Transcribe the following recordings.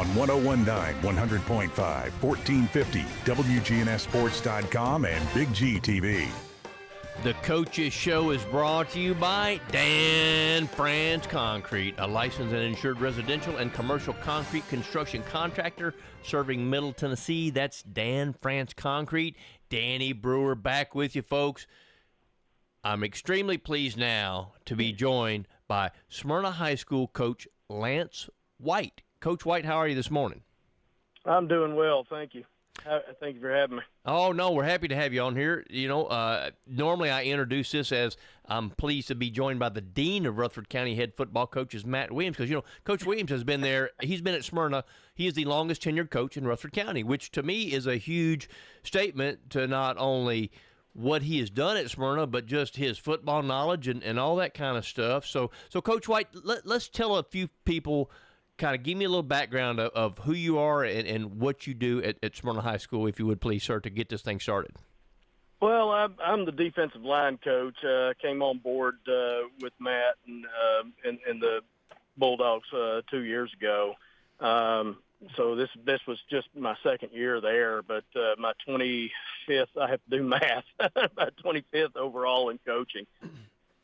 on 101.9, 100.5, 1450, WGNSSports.com, and BigGTV. The Coaches Show is brought to you by Dan France Concrete, a licensed and insured residential and commercial concrete construction contractor serving Middle Tennessee. That's Dan France Concrete. Danny Brewer back with you, folks. I'm extremely pleased now to be joined by Smyrna High School coach Lance White. Coach White, how are you this morning? I'm doing well, thank you. Thank you for having me. Oh, no, we're happy to have you on here. You know, normally I introduce this as I'm pleased to be joined by the Dean of Rutherford County head football coaches, Matt Williams, because, you know, Coach Williams has been there. He's been at Smyrna. He is the longest tenured coach in Rutherford County, which to me is a huge statement to not only what he has done at Smyrna, but just his football knowledge and all that kind of stuff. So Coach White, let's tell a few people, kind of give me a little background of who you are and what you do at Smyrna High School, if you would please, sir, to get this thing started. Well, I'm the defensive line coach. Came on board with Matt and the Bulldogs 2 years ago. So this was just my second year there, but my 25th, I have to do math, my 25th overall in coaching.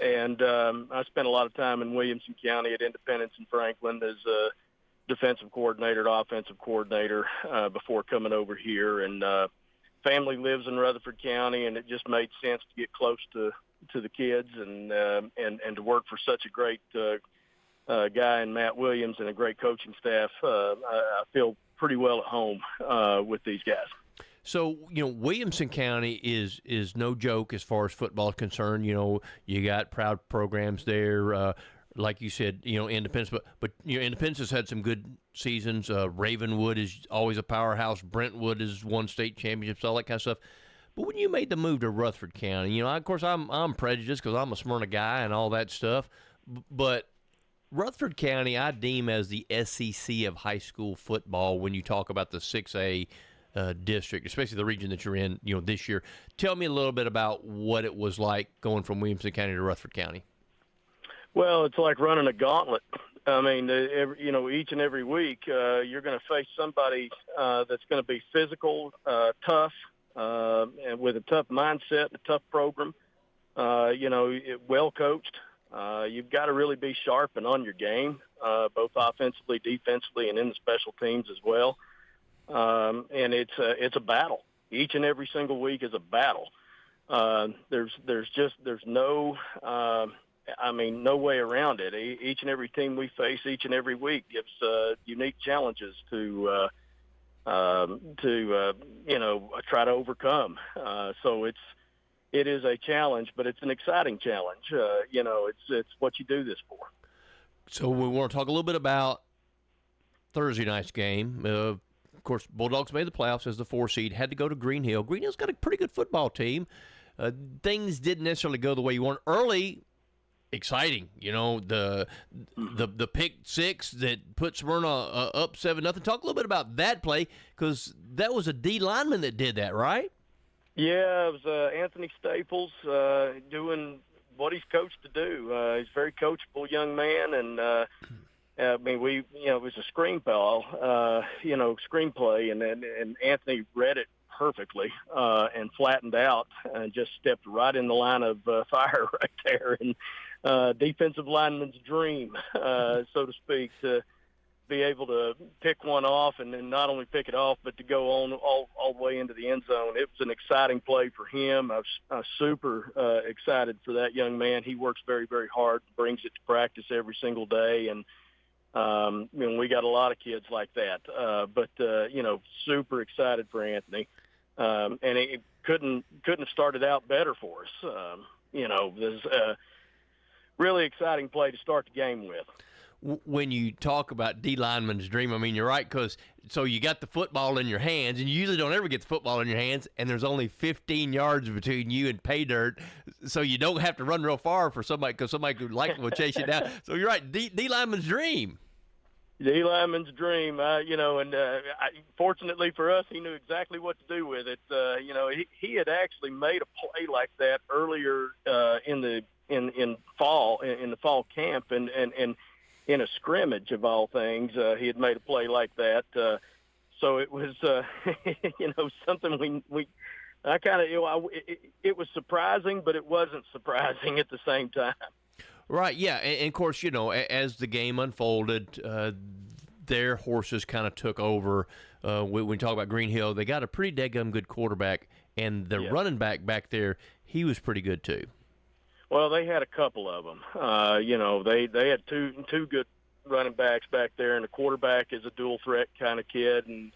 And I spent a lot of time in Williamson County at Independence and Franklin as a defensive coordinator, offensive coordinator before coming over here. And family lives in Rutherford County, and it just made sense to get close to the kids and to work for such a great guy in Matt Williams and a great coaching staff. I feel pretty well at home with these guys. So, you know, Williamson County is no joke as far as football is concerned. You know, you got proud programs there. Like you said, you know, Independence, but you know, Independence has had some good seasons. Ravenwood is always a powerhouse. Brentwood has won state championships, all that kind of stuff. But when you made the move to Rutherford County, you know, of course, I'm prejudiced because I'm a Smyrna guy and all that stuff. But Rutherford County, I deem as the SEC of high school football when you talk about the 6A district, especially the region that you're in, you know, this year. Tell me a little bit about what it was like going from Williamson County to Rutherford County. Well, it's like running a gauntlet. I mean, you know, each and every week you're going to face somebody that's going to be physical, tough, and with a tough mindset, a tough program. You know, well coached. You've got to really be sharp and on your game, both offensively, defensively, and in the special teams as well. And it's a battle. Each and every single week is a battle. There's no, no way around it. Each and every team we face each and every week gives unique challenges to try to overcome. So it is a challenge, but it's an exciting challenge. You know, it's what you do this for. So we want to talk a little bit about Thursday night's game. Of course, Bulldogs made the playoffs as the 4 seed, had to go to Green Hill. Green Hill's got a pretty good football team. Things didn't necessarily go the way you want. Early, exciting. You know, the pick six that put Smyrna up 7-0. Talk a little bit about that play, because that was a D lineman that did that, right? Yeah, it was Anthony Staples doing what he's coached to do. He's a very coachable young man, and it was a screenplay, and Anthony read it perfectly and flattened out and just stepped right in the line of fire right there. And defensive lineman's dream, so to speak, to be able to pick one off and then not only pick it off, but to go on all the way into the end zone. It was an exciting play for him. I was super excited for that young man. He works very, very hard, brings it to practice every single day, and we got a lot of kids like that. But super excited for Anthony, and it couldn't have started out better for us. There's a really exciting play to start the game with. When you talk about D lineman's dream, I mean, you're right, because so you got the football in your hands, and you usually don't ever get the football in your hands, and there's only 15 yards between you and pay dirt, so you don't have to run real far for somebody, because somebody could likely will chase you down. So you're right, D lineman's dream. D lineman's dream, fortunately for us, he knew exactly what to do with it. He had actually made a play like that earlier in the fall camp, and in a scrimmage of all things, he had made a play like that. So it was, something I kind of, it was surprising, but it wasn't surprising at the same time. Right, yeah, and of course, as the game unfolded, their horses kind of took over. When we talk about Green Hill, they got a pretty daggum good quarterback, and the running back there, he was pretty good too. Well, they had a couple of them. They had two good running backs back there, and the quarterback is a dual threat kind of kid. And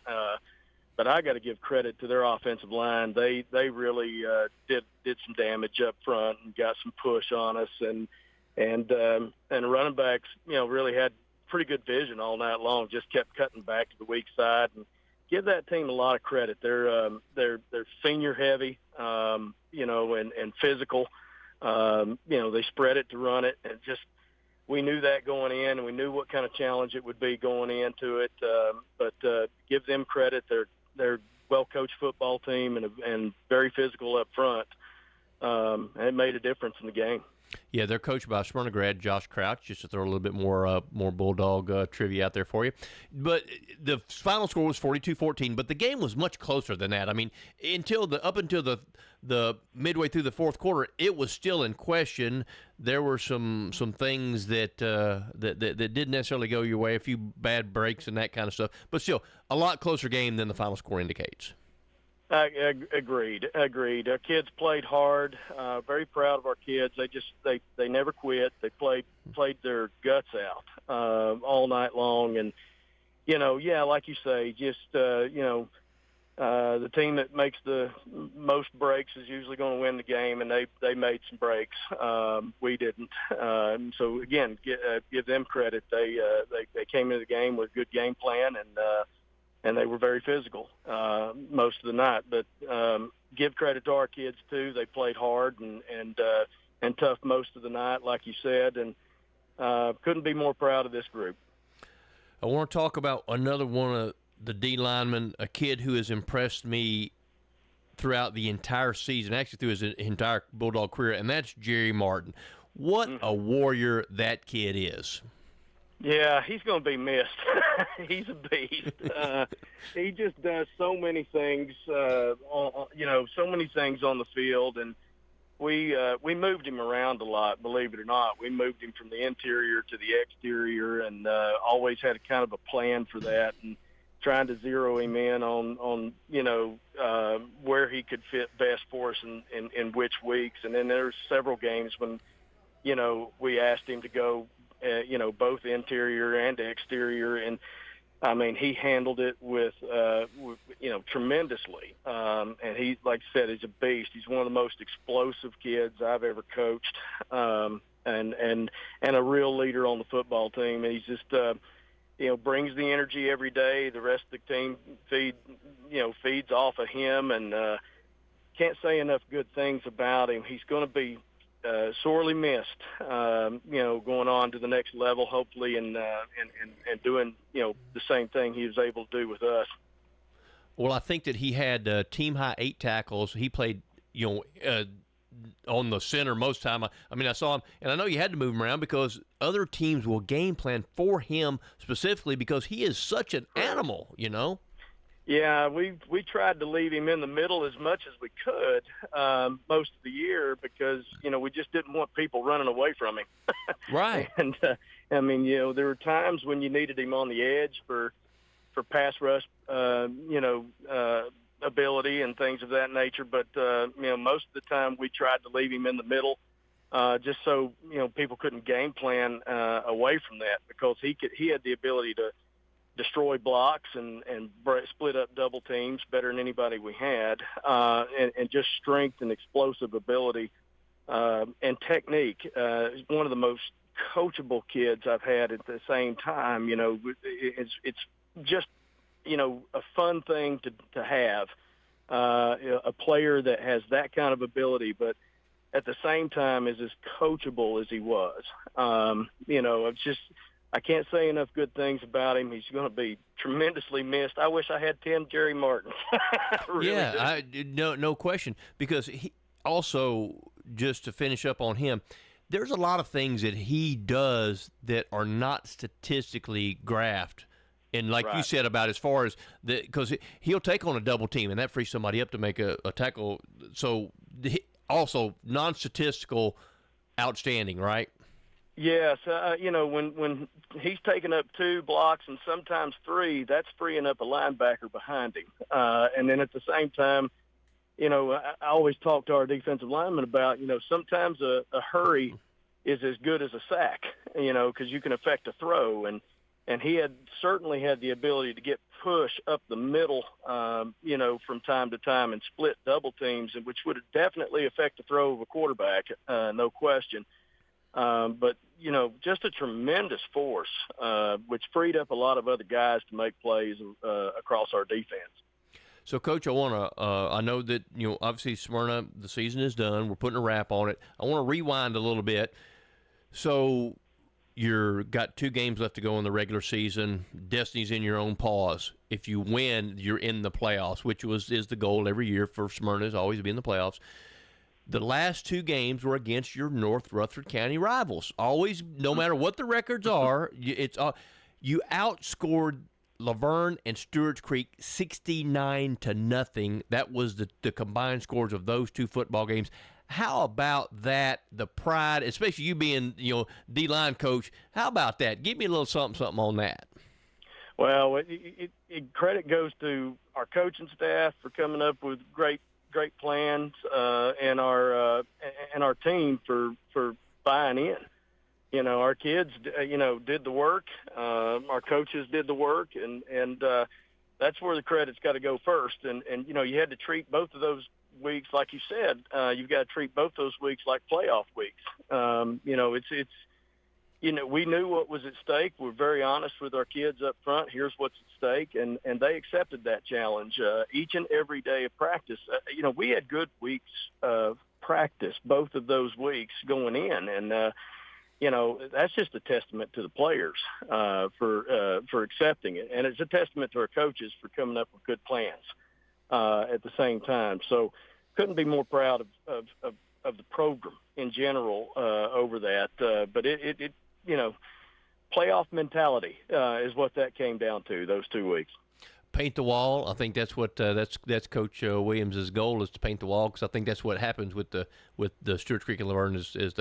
but I got to give credit to their offensive line. They really did some damage up front and got some push on us, and the running backs really had pretty good vision all night long. Just kept cutting back to the weak side, and give that team a lot of credit. They're senior heavy, and physical. They spread it to run it, and just we knew that going in, and we knew what kind of challenge it would be going into it. But give them credit; they're well-coached football team and very physical up front. And it made a difference in the game. Yeah, they're coached by Smyrna grad Josh Crouch, just to throw a little bit more Bulldog trivia out there for you. But the final score was 42-14, but the game was much closer than that. I mean, up until the midway through the fourth quarter, it was still in question. There were some things that didn't necessarily go your way, a few bad breaks and that kind of stuff, but still a lot closer game than the final score indicates. Agreed. Our kids played hard. Very proud of our kids. They never quit. They played their guts out all night long. And like you say, just the team that makes the most breaks is usually going to win the game, and they made some breaks. We didn't. So again, give them credit. They came into the game with a good game plan, and they were very physical most of the night. But give credit to our kids too. They played hard and tough most of the night, like you said, and couldn't be more proud of this group. I want to talk about another one of the D linemen, a kid who has impressed me throughout the entire season, actually through his entire Bulldog career, and that's Jerry Martin. What a warrior that kid is. Yeah, he's going to be missed. He's a beast. He just does so many things, so many things on the field. And we moved him around a lot, believe it or not. We moved him from the interior to the exterior, and always had a kind of a plan for that, and trying to zero him in on where he could fit best for us in which weeks. And then there's several games when, we asked him to go, both interior and exterior. And I mean, he handled it with tremendously. And he, like I said, he's a beast. He's one of the most explosive kids I've ever coached. And a real leader on the football team. And he's just, brings the energy every day. The rest of the team feeds off of him, and can't say enough good things about him. He's going to be sorely missed, going on to the next level, hopefully, and doing, the same thing he was able to do with us. Well, I think that he had team high 8 tackles. He played, on the center most time. I saw him, and I know you had to move him around because other teams will game plan for him specifically because he is such an animal, Yeah, we tried to leave him in the middle as much as we could most of the year because, we just didn't want people running away from him. Right. And, there were times when you needed him on the edge for pass rush, ability and things of that nature. But, most of the time we tried to leave him in the middle just so, people couldn't game plan away from that because he had the ability to destroy blocks and split up double teams better than anybody we had, and just strength and explosive ability and technique. One of the most coachable kids I've had at the same time. It's just, a fun thing to have, a player that has that kind of ability, but at the same time is as coachable as he was. It's just, I can't say enough good things about him. He's going to be tremendously missed. I wish I had 10 Jerry Martins. Really. Yeah, no question. Because he also, just to finish up on him, there's a lot of things that he does that are not statistically graphed. And like you said about as far as because he'll take on a double team, and that frees somebody up to make a tackle. So also non-statistical, outstanding, right? Yes, when he's taking up 2 blocks and sometimes 3, that's freeing up a linebacker behind him. And then at the same time, I always talk to our defensive linemen about, sometimes a hurry is as good as a sack, because you can affect a throw. And he certainly had the ability to get push up the middle, from time to time and split double teams, which would definitely affect the throw of a quarterback, no question. But, just a tremendous force, which freed up a lot of other guys to make plays across our defense. So, Coach, I know that, obviously Smyrna, the season is done. We're putting a wrap on it. I want to rewind a little bit. So, you've got 2 games left to go in the regular season. Destiny's in your own paws. If you win, you're in the playoffs, which is the goal every year for Smyrna, is always to be in the playoffs. The last 2 games were against your North Rutherford County rivals. Always, no matter what the records are, you outscored Laverne and Stewart's Creek 69-0. That was the combined scores of those 2 football games. How about that? The pride, especially you being D-line coach. How about that? Give me a little something on that. Well, credit goes to our coaching staff for coming up with great plans, and our team for buying in. Our kids, did the work. Our coaches did the work, and that's where the credit's got to go first. And you had to treat both of those weeks, like you said. You've got to treat both those weeks like playoff weeks. We knew what was at stake. We're very honest with our kids up front. Here's what's at stake, and they accepted that challenge each and every day of practice. We had good weeks of practice both of those weeks going in, and that's just a testament to the players for accepting it, and it's a testament to our coaches for coming up with good plans at the same time. So couldn't be more proud of the program in general over that. But it playoff mentality is what that came down to those 2 weeks. Paint the wall. I think that's what that's Coach Williams' goal, is to paint the wall, because I think that's what happens with the Stewart's Creek and Laverne is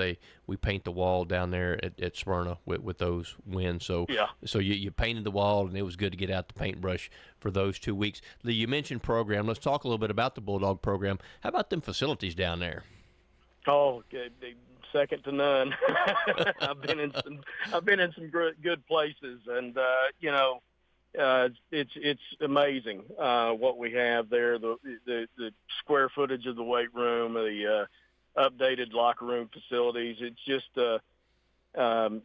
we paint the wall down there at Smyrna with those wins. So yeah. So you painted the wall, and it was good to get out the paintbrush for those 2 weeks. Lee, you mentioned program. Let's talk a little bit about the Bulldog program. How about them facilities down there? Oh, second to none. I've been in some good places, and it's amazing what we have there. The square footage of the weight room, the updated locker room facilities. It's just and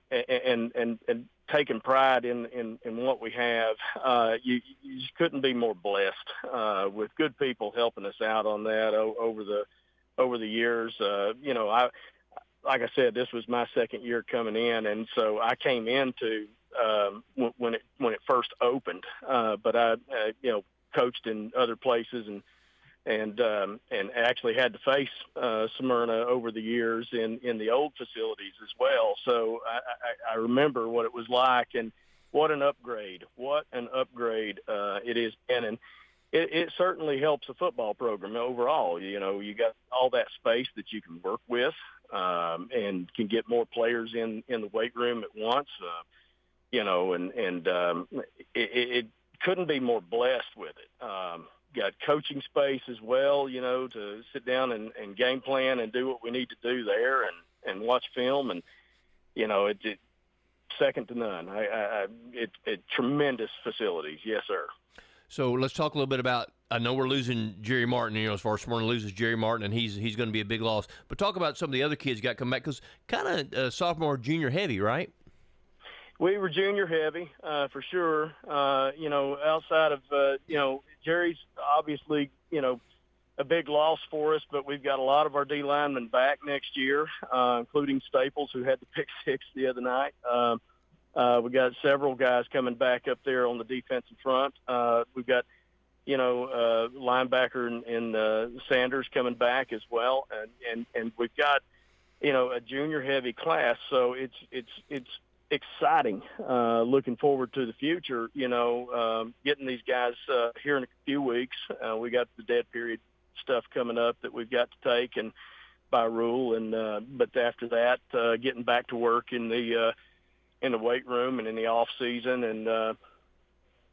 taking pride in what we have. You just couldn't be more blessed with good people helping us out on that over the years. Like I said, this was my second year coming in, and so I came into when it first opened. But I coached in other places and actually had to face Smyrna over the years in the old facilities as well. So I remember what it was like, and what an upgrade it is. And it certainly helps the football program overall. You got all that space that you can work with, and can get more players in the weight room at once. It couldn't be more blessed with it. Got coaching space as well, to sit down and game plan and do what we need to do there, and watch film, and it's second to none. It's tremendous facilities, yes, sir. So let's talk a little bit about. I know we're losing Jerry Martin. As far as Smyrna loses Jerry Martin, and he's going to be a big loss. But talk about some of the other kids got come back, because kind of sophomore, junior heavy, right? We were junior heavy for sure. Outside of Jerry's obviously a big loss for us, but we've got a lot of our D linemen back next year, including Staples, who had the pick 6 the other night. We got several guys coming back up there on the defensive front. We've got linebacker and Sanders coming back as well, and we've got a junior heavy class. So it's exciting. Looking forward to the future. Getting these guys here in a few weeks. We got the dead period stuff coming up that we've got to take and by rule, and but after that, getting back to work in the weight room and in the off season, and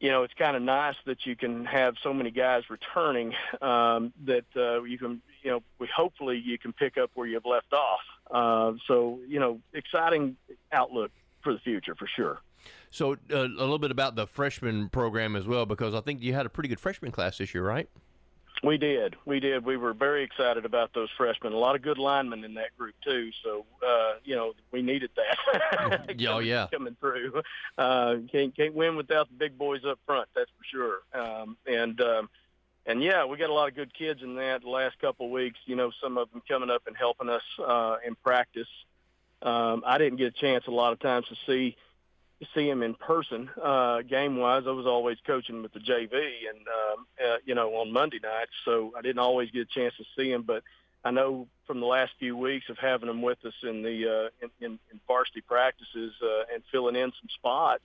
it's kind of nice that you can have so many guys returning that you can, hopefully you can pick up where you've left off. So exciting outlook for the future for sure. So a little bit about the freshman program as well, because I think you had a pretty good freshman class this year, right? We did. We were very excited about those freshmen. A lot of good linemen in that group too. So, we needed that. Yeah. Coming through. Can't win without the big boys up front. That's for sure. And yeah, we got a lot of good kids in that the last couple of weeks. Some of them coming up and helping us in practice. I didn't get a chance a lot of times to see him in person. Game-wise, I was always coaching with the JV and, on Monday nights, so I didn't always get a chance to see him. But I know from the last few weeks of having him with us in the in varsity practices and filling in some spots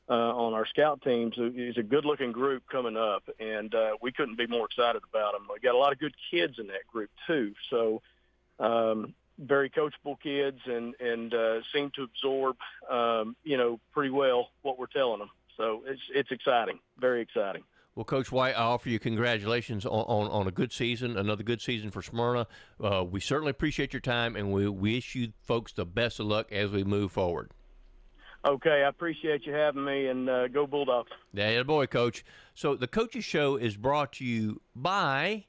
on our scout teams, it's a good-looking group coming up, and we couldn't be more excited about them. We got a lot of good kids in that group too, so very coachable kids and seem to absorb, pretty well what we're telling them. So it's exciting, very exciting. Well, Coach White, I offer you congratulations on a good season, another good season for Smyrna. We certainly appreciate your time, and we wish you folks the best of luck as we move forward. Okay, I appreciate you having me, and go Bulldogs. Yeah, boy, Coach. So the Coaches Show is brought to you by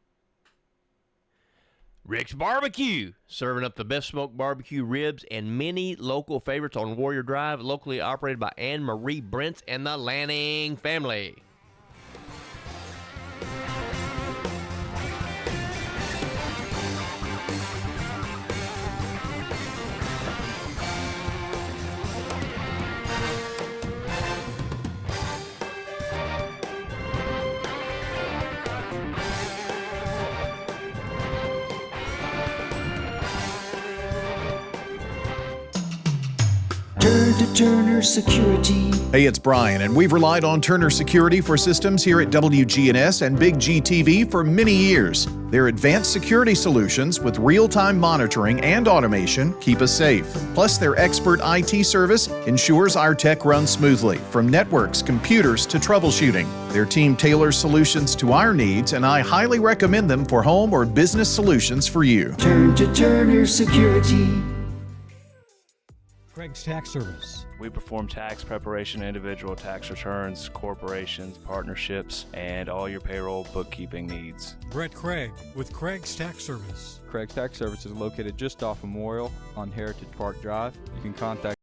Rick's Barbecue, serving up the best smoked barbecue ribs and many local favorites on Warrior Drive, locally operated by Anne Marie Brents and the Lanning family. To Turner Security. Hey, it's Brian, and we've relied on Turner Security for systems here at WGNS and BigGTV for many years. Their advanced security solutions with real-time monitoring and automation keep us safe. Plus, their expert IT service ensures our tech runs smoothly, from networks, computers, to troubleshooting. Their team tailors solutions to our needs, and I highly recommend them for home or business solutions for you. Turn to Turner Security. Craig's Tax Service. We perform tax preparation, individual tax returns, corporations, partnerships, and all your payroll bookkeeping needs. Brett Craig with Craig's Tax Service. Craig's Tax Service is located just off Memorial on Heritage Park Drive. You can contact